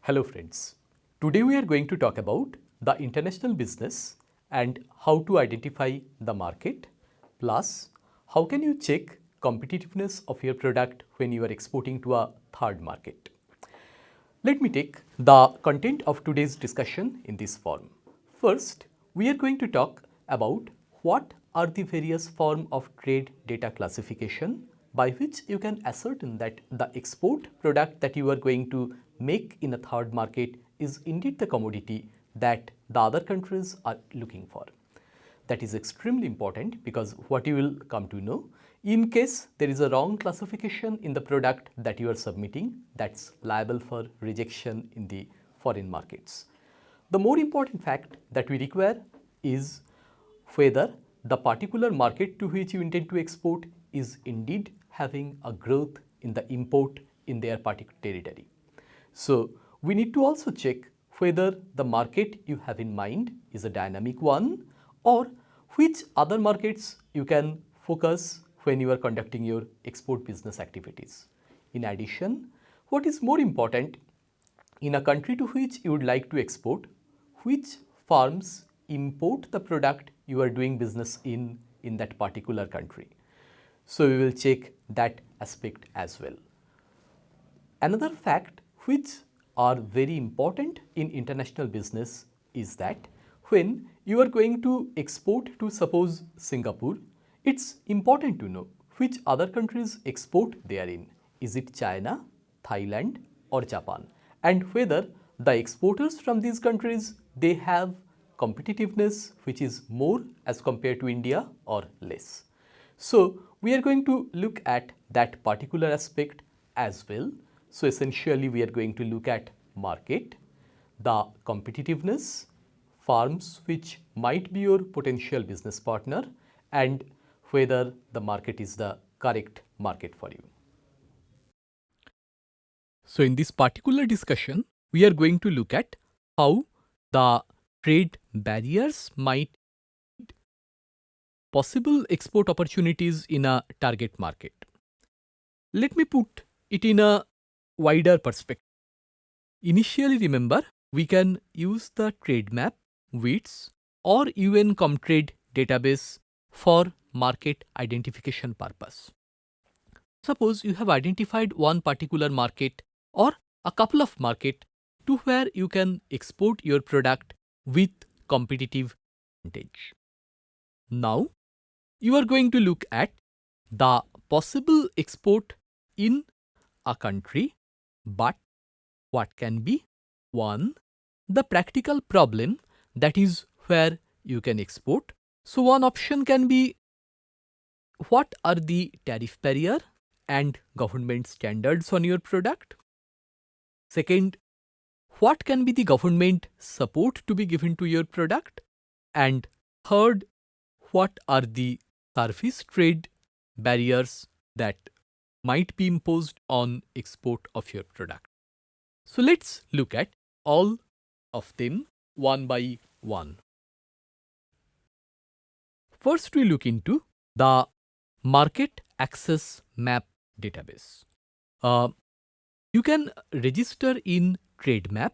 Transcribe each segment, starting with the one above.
Hello friends. Today we are going to talk about the international business and how to identify the market, plus how can you check competitiveness of your product when you are exporting to a third market. Let me take the content of today's discussion in this form. First, we are going to talk about what are the various forms of trade data classification by which you can ascertain that the export product that you are going to make in a third market is indeed the commodity that the other countries are looking for. That is extremely important because what you will come to know, in case there is a wrong classification in the product that you are submitting, that's liable for rejection in the foreign markets. The more important fact that we require is whether the particular market to which you intend to export is indeed having a growth in the import in their particular territory. So, we need to also check whether the market you have in mind is a dynamic one or which other markets you can focus when you are conducting your export business activities. In addition, what is more important, in a country to which you would like to export, which firms import the product you are doing business in that particular country. So, we will check that aspect as well. Another fact which are very important in international business is that when you are going to export to suppose Singapore, it's important to know which other countries export they are in. Is it China, Thailand or Japan, and whether the exporters from these countries they have competitiveness which is more as compared to India or less. So, we are going to look at that particular aspect as well. So, essentially we are going to look at market, the competitiveness, firms which might be your potential business partner, and whether the market is the correct market for you. So, in this particular discussion, we are going to look at how the trade barriers might possible export opportunities in a target market. Let me put it in a wider perspective. Initially, remember, we can use the trade map, WITS or UN Comtrade database for market identification purpose. Suppose you have identified one particular market or a couple of markets to where you can export your product with competitive advantage. Now, you are going to look at the possible export in a country, but what can be? One, the practical problem that is where you can export. So, one option can be what are the tariff barrier and government standards on your product. Second, what can be the government support to be given to your product. And third, what are the surface trade barriers that might be imposed on export of your product. So, let's look at all of them one by one. First, we look into the Market Access Map database. You can register in TradeMap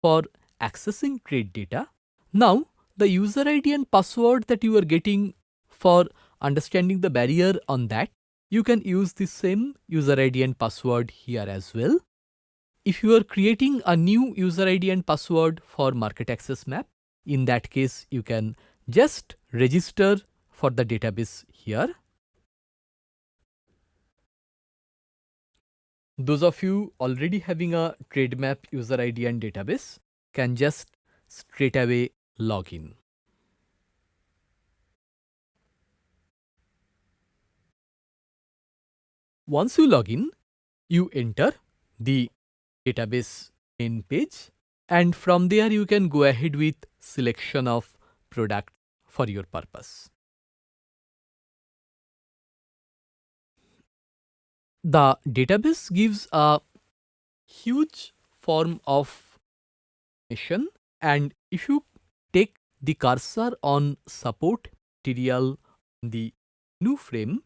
for accessing trade data. Now, the user ID and password that you are getting for understanding the barrier on that, you can use the same user ID and password here as well. If you are creating a new user ID and password for Market Access Map, in that case, you can just register for the database here. Those of you already having a TradeMap user ID and database can just straight away log in. Once you log in, you enter the database main page, and from there you can go ahead with selection of product for your purpose. The database gives a huge form of information, and if you take the cursor on support material on the menu frame,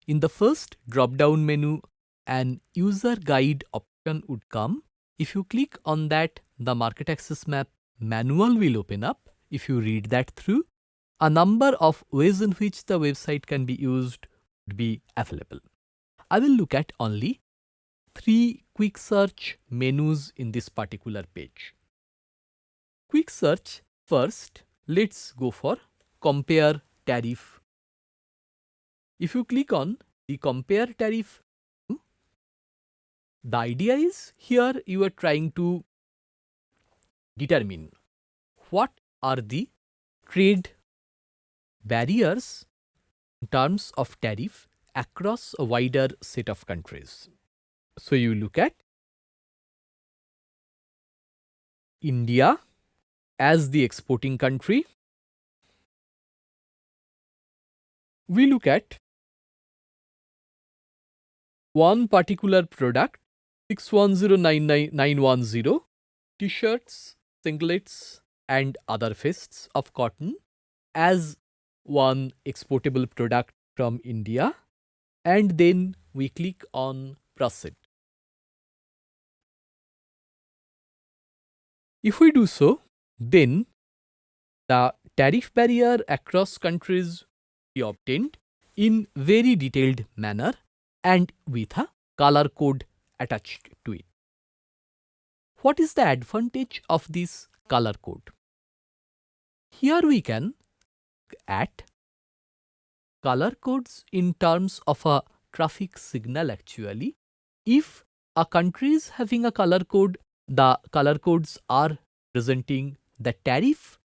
in the first drop down menu an user guide option would come. If you click on that, the market access map manual will open up. If you read that through, a number of ways in which the website can be used would be available. I will look at only 3 quick search menus in this particular page. Quick search first, let's go for compare tariff. If you click on the compare tariff, the idea is here you are trying to determine what are the trade barriers in terms of tariff across a wider set of countries. So you look at India as the exporting country. We look at one particular product, 6109910, t-shirts, singlets and other fists of cotton as one exportable product from India, and then we click on proceed. If we do so, then the tariff barrier across countries be obtained in very detailed manner and with a color code attached to it. What is the advantage of this color code? Here we can add color codes in terms of a traffic signal actually. If a country is having a color code, the color codes are presenting the tariff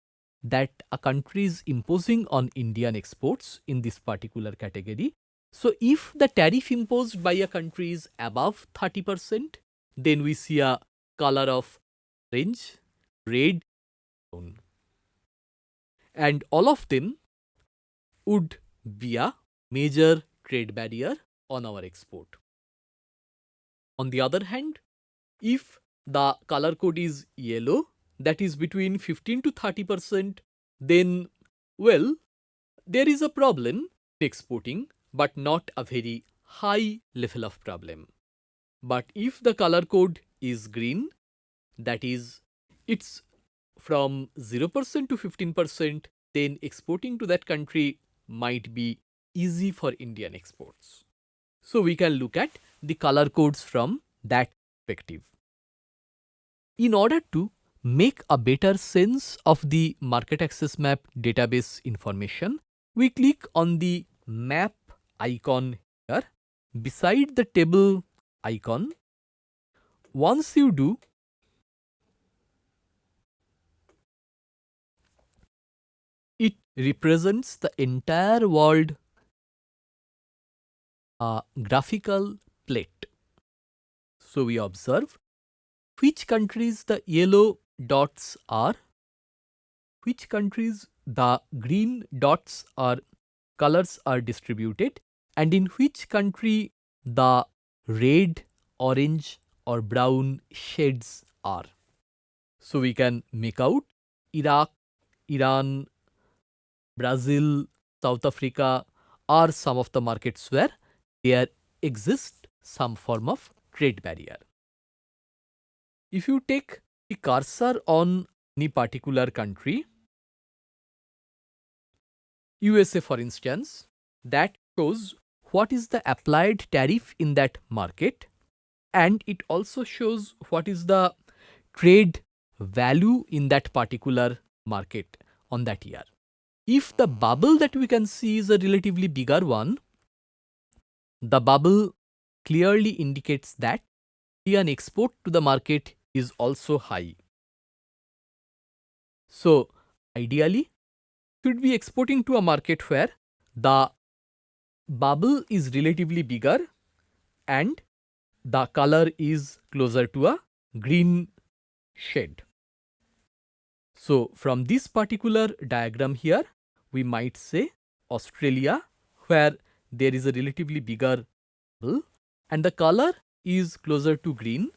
that a country is imposing on Indian exports in this particular category. So if the tariff imposed by a country is above 30%, then we see a color of orange, red, brown. And all of them would be a major trade barrier on our export. On the other hand, if the color code is yellow, that is between 15 to 30%, then, well, there is a problem in exporting, but not a very high level of problem. But if the color code is green, that is, it's from 0% to 15%, then exporting to that country might be easy for Indian exports. So we can look at the color codes from that perspective. In order to make a better sense of the market access map database information, we click on the map icon here beside the table icon. Once you do, it represents the entire world graphical plate. So we observe which countries the yellow dots are, which countries the green dots or colors are distributed, and in which country the red, orange or brown shades are. So we can make out Iraq, Iran, Brazil, South Africa are some of the markets where there exists some form of trade barrier. If you take the cursor on any particular country, USA for instance, that shows what is the applied tariff in that market, and it also shows what is the trade value in that particular market on that year. If the bubble that we can see is a relatively bigger one, the bubble clearly indicates that Indian export to the market is also high. So ideally, should be exporting to a market where the bubble is relatively bigger and the color is closer to a green shade. So from this particular diagram here, we might say Australia, where there is a relatively bigger bubble and the color is closer to green,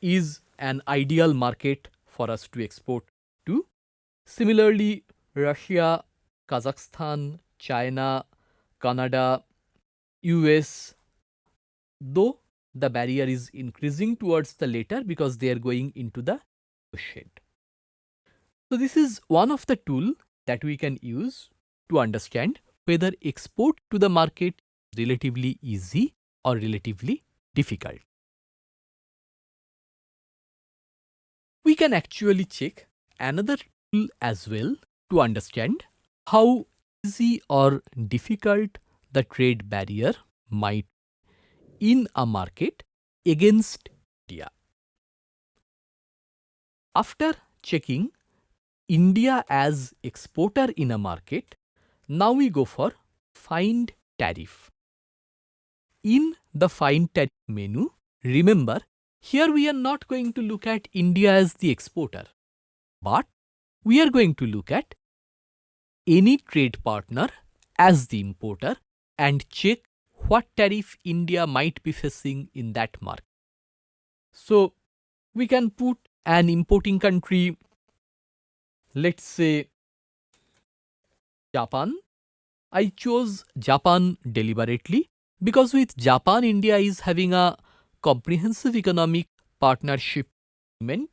is an ideal market for us to export to. Similarly, Russia, Kazakhstan, China, Canada, US, though the barrier is increasing towards the later because they are going into the shed. So this is one of the tool that we can use to understand whether export to the market is relatively easy or relatively difficult. We can actually check another tool as well to understand how easy or difficult the trade barrier might in a market against India. After checking India as exporter in a market, now we go for find tariff. In the find tariff menu, remember, here we are not going to look at India as the exporter, but we are going to look at any trade partner as the importer and check what tariff India might be facing in that market. So we can put an importing country, let's say Japan. I chose Japan deliberately because with Japan, India is having a comprehensive economic partnership agreement.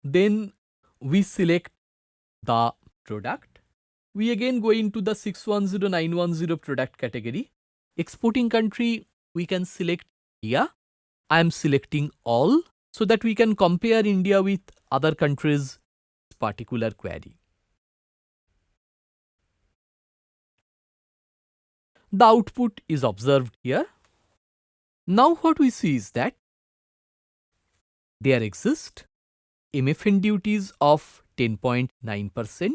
Then we select the product. We again go into the 610910 product category. Exporting country, we can select India. I am selecting all so that we can compare India with other countries' particular query. The output is observed here. Now what we see is that there exist MFN duties of 10.9%.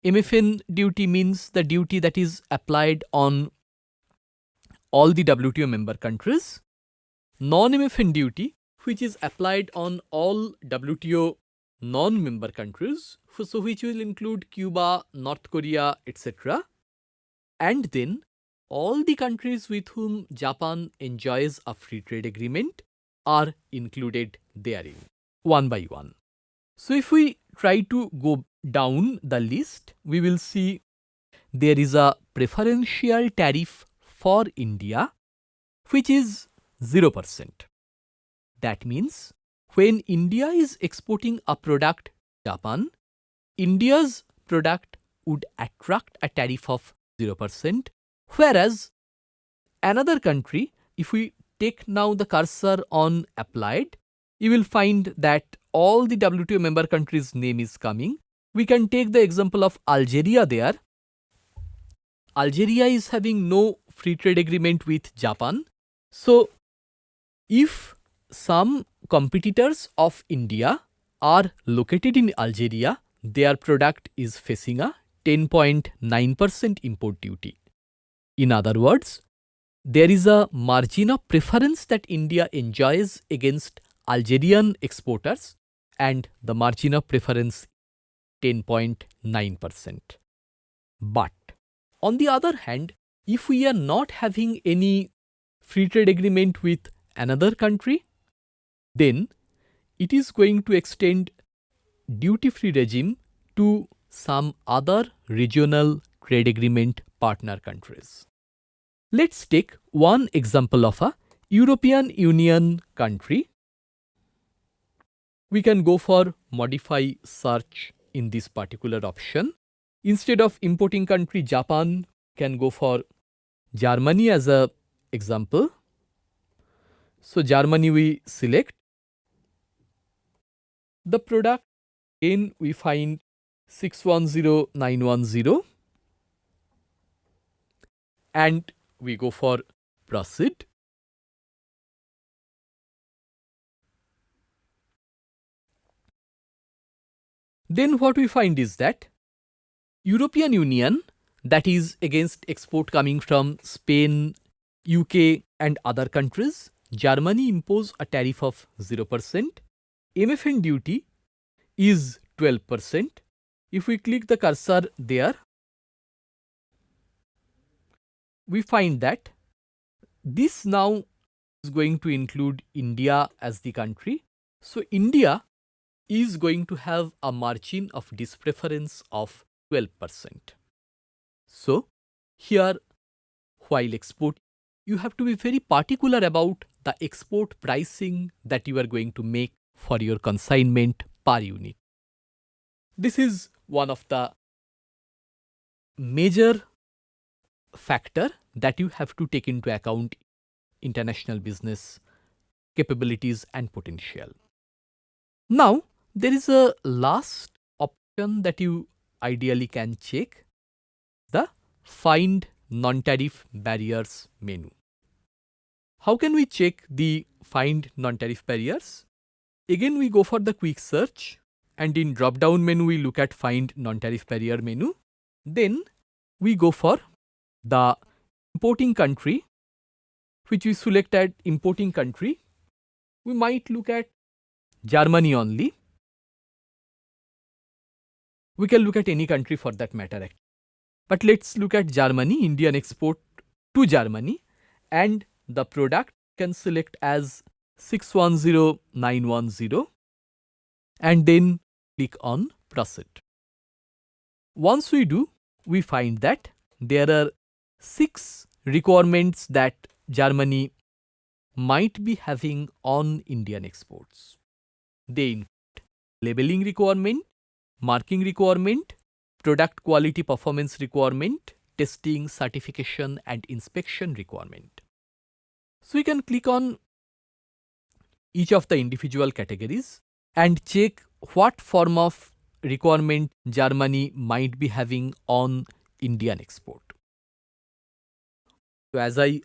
MFN duty means the duty that is applied on all the WTO member countries. Non-MFN duty, which is applied on all WTO non-member countries, so which will include Cuba, North Korea, etc. And then all the countries with whom Japan enjoys a free trade agreement are included therein, one by one. So if we try to go down the list, we will see there is a preferential tariff for India, which is 0%. That means when India is exporting a product to Japan, India's product would attract a tariff of 0%, whereas another country, if we take now the cursor on applied, you will find that all the WTO member countries' name is coming. We can take the example of Algeria there. Algeria is having no free trade agreement with Japan. So, if some competitors of India are located in Algeria, their product is facing a 10.9% import duty. In other words, there is a margin of preference that India enjoys against Algerian exporters, and the margin of preference 10.9%. But on the other hand, if we are not having any free trade agreement with another country, then it is going to extend duty-free regime to some other regional trade agreement partner countries. Let's take one example of a European Union country. We can go for modify search in this particular option. Instead of importing country Japan, can go for Germany as a example. So Germany we select. The product, again we find 610910 and we go for proceed. Then what we find is that European Union, that is against export coming from Spain, UK and other countries, Germany impose a tariff of 0%. MFN duty is 12%. If we click the cursor there, we find that this now is going to include India as the country. So India is going to have a margin of dispreference of 12%. So here while export, you have to be very particular about the export pricing that you are going to make for your consignment per unit. This is one of the major factor that you have to take into account international business capabilities and potential. Now, there is a last option that you ideally can check, the Find Non-Tariff Barriers menu. How can we check the Find Non-Tariff Barriers? Again, we go for the quick search, and in drop-down menu, we look at Find Non-Tariff Barrier menu. Then we go for the importing country, which we select at importing country. We might look at Germany only. We can look at any country for that matter. But let's look at Germany, Indian export to Germany, and the product can select as 610910 and then click on proceed. Once we do, we find that there are 6 requirements that Germany might be having on Indian exports. They include labeling requirement, marking requirement, product quality performance requirement, testing, certification and inspection requirement. So we can click on each of the individual categories and check what form of requirement Germany might be having on Indian export. So as I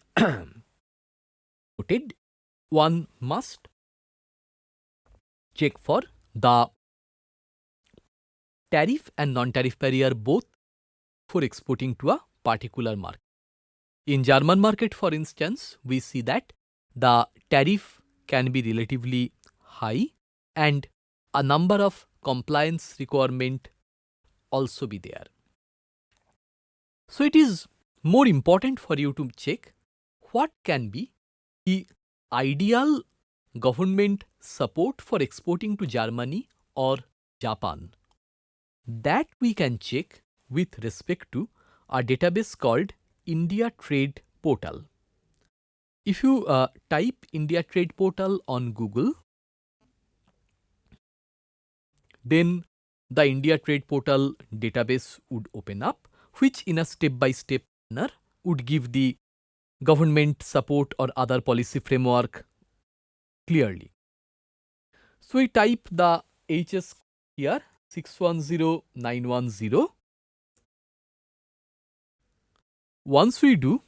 noted, one must check for the tariff and non-tariff barrier both for exporting to a particular market. In German market, for instance, we see that the tariff can be relatively high and a number of compliance requirement also be there. So it is more important for you to check what can be the ideal government support for exporting to Germany or Japan. That we can check with respect to a database called India Trade Portal. If you type India Trade Portal on Google, then the India Trade Portal database would open up, which in a step-by-step manner would give the government support or other policy framework clearly. So we type the HS here, 610910. Once we do,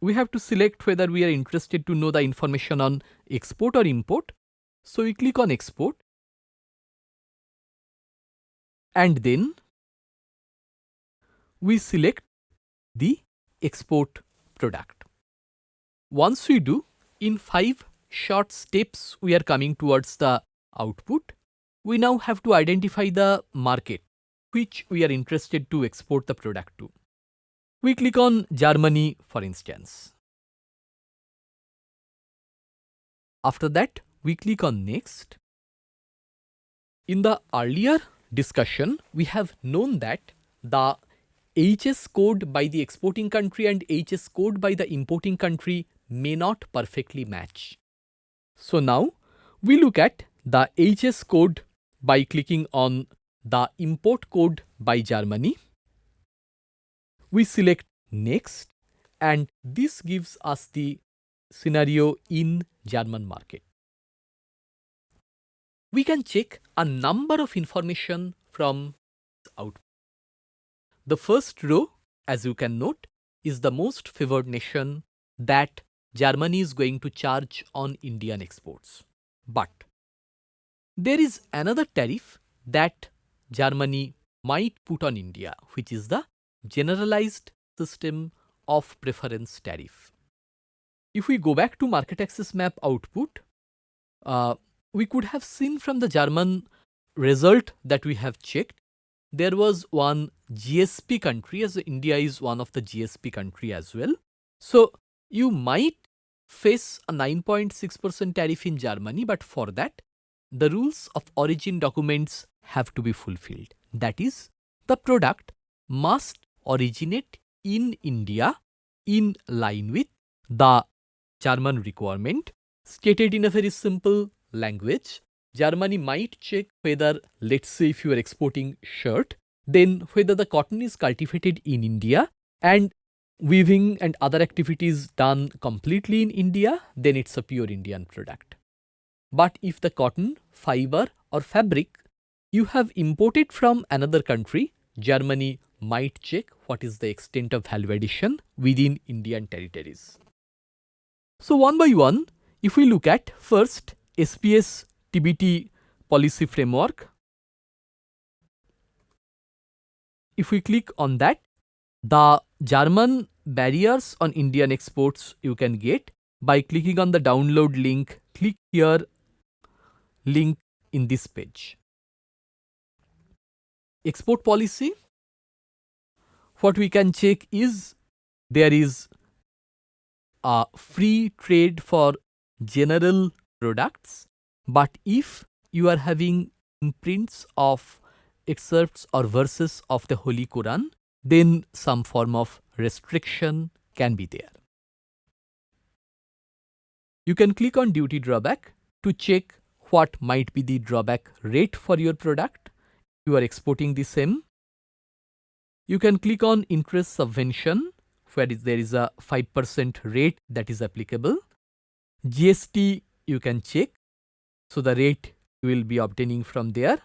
we have to select whether we are interested to know the information on export or import. So we click on export and then we select the export product. Once we do, in 5 short steps we are coming towards the output. We now have to identify the market which we are interested to export the product to. We click on Germany, for instance. After that, we click on Next. In the earlier discussion, we have known that the HS code by the exporting country and HS code by the importing country may not perfectly match. So now we look at the HS code by clicking on the import code by Germany. We select Next and this gives us the scenario in German market. We can check a number of information from output. The first row, as you can note, is the most favored nation that Germany is going to charge on Indian exports. But there is another tariff that Germany might put on India, which is the generalized system of preference tariff. If we go back to market access map output, we could have seen from the German result that we have checked, there was one GSP country, as India is one of the GSP country as well. So you might face a 9.6% tariff in Germany, but for that, the rules of origin documents have to be fulfilled. That is, the product must originate in India in line with the German requirement stated in a very simple language. Germany might check whether, let's say if you are exporting shirt, then whether the cotton is cultivated in India and weaving and other activities done completely in India, then it's a pure Indian product. But if the cotton, fiber or fabric you have imported from another country, Germany might check what is the extent of value addition within Indian territories. So one by one, if we look at first SPS TBT policy framework, if we click on that, the German barriers on Indian exports you can get by clicking on the download link. Click here, link in this page. Export policy, what we can check is there is a free trade for general products, but if you are having imprints of excerpts or verses of the Holy Quran, then some form of restriction can be there. You can click on duty drawback to check what might be the drawback rate for your product. You are exporting the same. You can click on interest subvention, where there is a 5% rate that is applicable. GST you can check, so the rate you will be obtaining from there.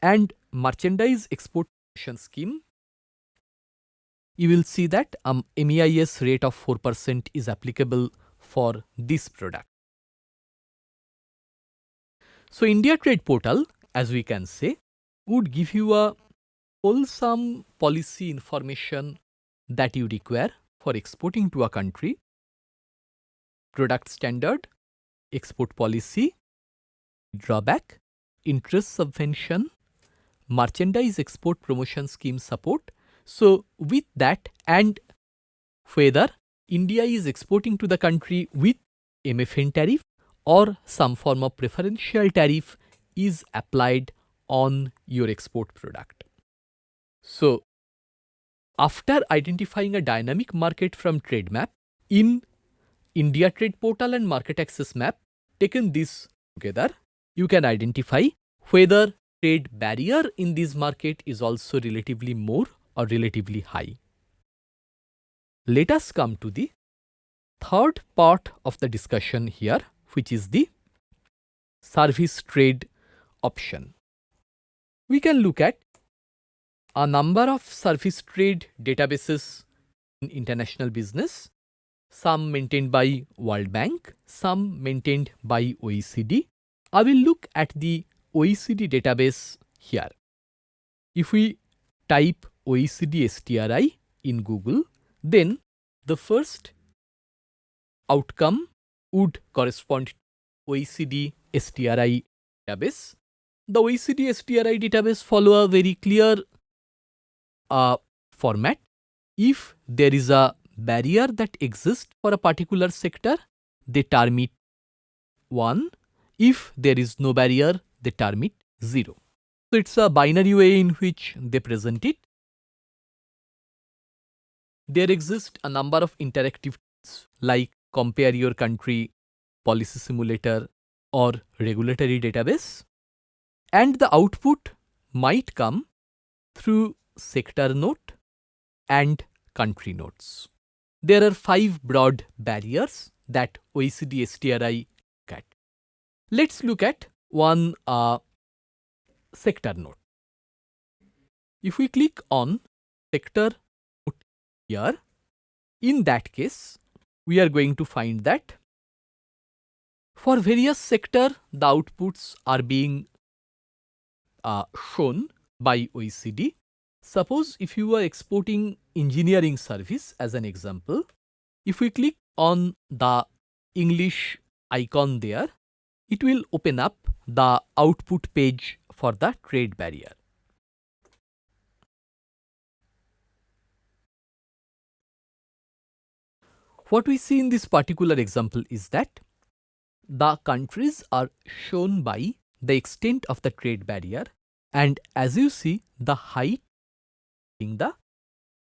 And merchandise export scheme, you will see that MEIS rate of 4% is applicable for this product. So India Trade Portal, as we can say, would give you a wholesome policy information that you require for exporting to a country: product standard, export policy, drawback, interest subvention, merchandise export promotion scheme support. So with that, and whether India is exporting to the country with MFN tariff or some form of preferential tariff is applied on your export product. So after identifying a dynamic market from trade map, in India Trade Portal and Market Access Map, taken this together, you can identify whether trade barrier in this market is also relatively more or relatively high. Let us come to the third part of the discussion here, which is the service trade option. We can look at a number of service trade databases in international business, some maintained by World Bank, some maintained by OECD. I will look at the OECD database here. If we type OECD STRI in Google, then the first outcome would correspond to OECD STRI database. The OECD STRI database follow a very clear format. If there is a barrier that exists for a particular sector, they term it 1. If there is no barrier, they term it 0. So it's a binary way in which they present it. There exist a number of interactive tools like Compare Your Country, Policy Simulator or Regulatory Database, and the output might come through sector note and country notes. There are 5 broad barriers that OECD STRI look at. Let's look at one sector note. If we click on sector note here, in that case, we are going to find that for various sector, the outputs are being shown by OECD. Suppose if you are exporting engineering service as an example, if we click on the English icon there, it will open up the output page for the trade barrier. What we see in this particular example is that the countries are shown by the extent of the trade barrier, and as you see, the height in the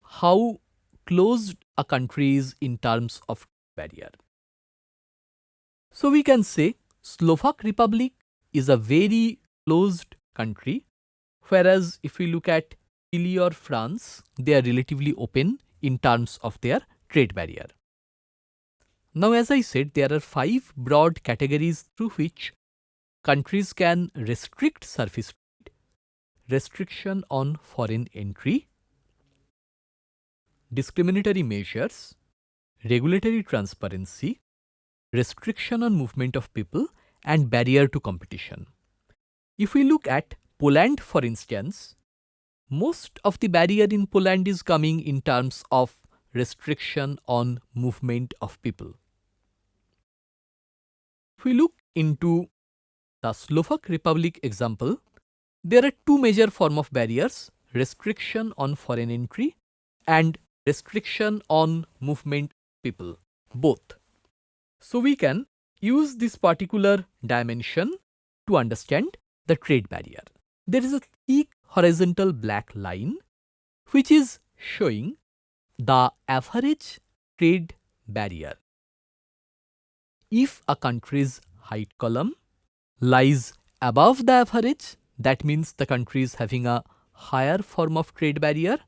how closed a country is in terms of barrier. So we can say Slovak Republic is a very closed country, whereas if we look at Chile or France, they are relatively open in terms of their trade barrier. Now, as I said, there are 5 broad categories through which countries can restrict surface trade: restriction on foreign entry, discriminatory measures, regulatory transparency, restriction on movement of people, and barrier to competition. If we look at Poland, for instance, most of the barrier in Poland is coming in terms of restriction on movement of people. If we look into the Slovak Republic example, there are 2 major forms of barriers: restriction on foreign entry and restriction on movement of people, both. So we can use this particular dimension to understand the trade barrier. There is a thick horizontal black line which is showing the average trade barrier. If a country's height column lies above the average, that means the country is having a higher form of trade barrier,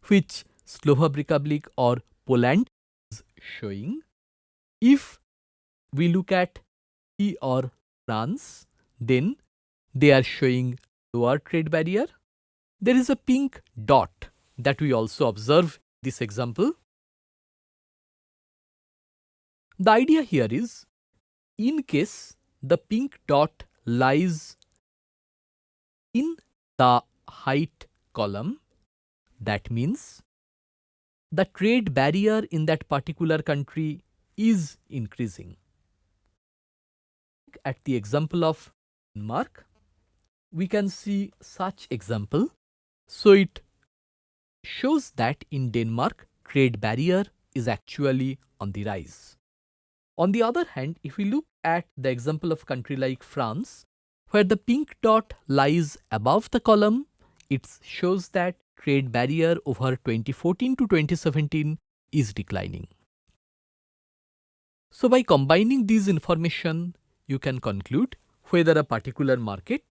which Slovak Republic or Poland is showing. If we look at Chile or France, then they are showing lower trade barrier. There is a pink dot that we also observe in this example. The idea here is, in case the pink dot lies in the height column, that means the trade barrier in that particular country is increasing. At the example of Denmark, we can see such example. So it shows that in Denmark, trade barrier is actually on the rise. On the other hand, if we look at the example of country like France, where the pink dot lies above the column, it shows that trade barrier over 2014 to 2017 is declining. So by combining these information, you can conclude whether a particular market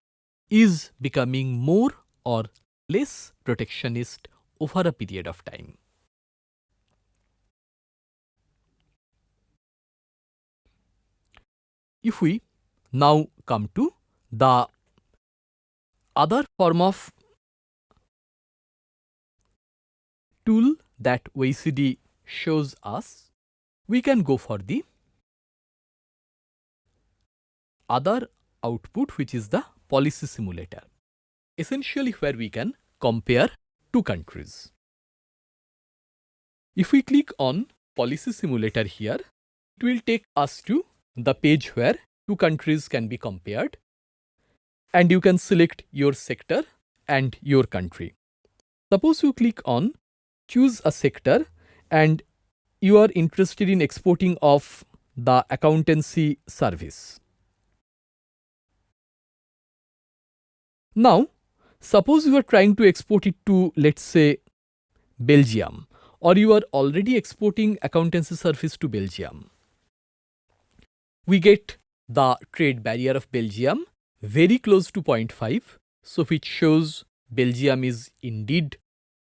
is becoming more or less protectionist over a period of time. If we now come to the other form of tool that OECD shows us, we can go for the other output, which is the policy simulator, essentially where we can compare 2 countries. If we click on policy simulator here, it will take us to the page where 2 countries can be compared, and you can select your sector and your country. Suppose you click on choose a sector and you are interested in exporting of the accountancy service. Now, suppose you are trying to export it to, let's say, Belgium, or you are already exporting accountancy service to Belgium. We get the trade barrier of Belgium very close to 0.5, so which shows Belgium is indeed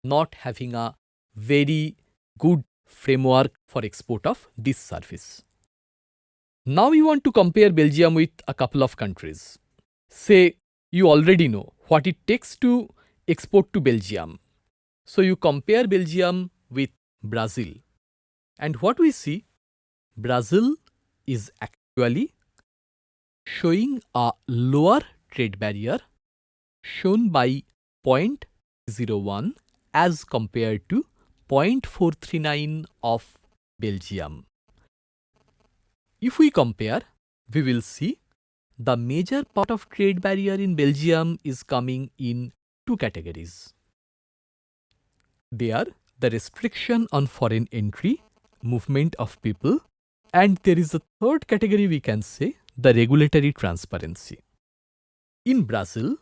not having a very good framework for export of this service. Now we want to compare Belgium with a couple of countries. Say you already know what it takes to export to Belgium. So you compare Belgium with Brazil. And what we see, Brazil is actually showing a lower trade barrier shown by 0.01 as compared to 0.439 of Belgium. If we compare, we will see the major part of trade barrier in Belgium is coming in 2 categories. They are the restriction on foreign entry, movement of people, and there is a third category, we can say, the regulatory transparency. In Brazil,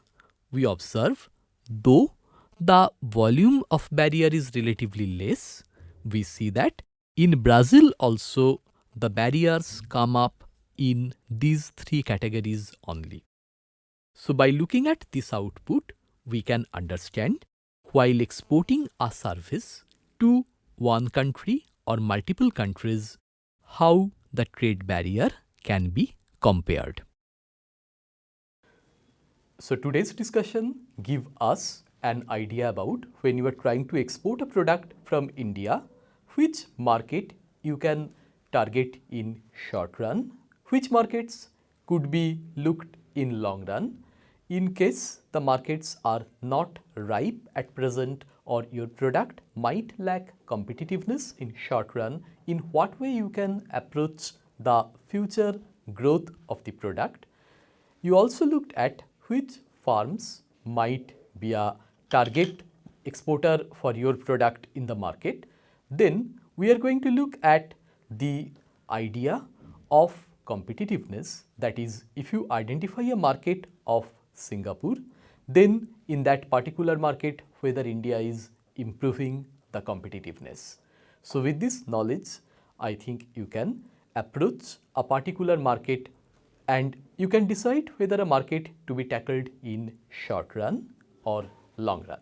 we observe, though the volume of barrier is relatively less, we see that In Brazil also, the barriers come up in these three categories only. So by looking at this output, we can understand while exporting a service to one country or multiple countries, how the trade barrier can be compared. So today's discussion give us an idea about when you are trying to export a product from India, which market you can target in short run, which markets could be looked in long run. In case the markets are not ripe at present or your product might lack competitiveness in short run, in what way you can approach the future growth of the product. You also looked at which farms might be a target exporter for your product in the market. Then we are going to look at the idea of competitiveness, that is, if you identify a market of Singapore, then in that particular market whether India is improving the competitiveness. So with this knowledge, I think you can approach a particular market and you can decide whether a market to be tackled in short run or long run.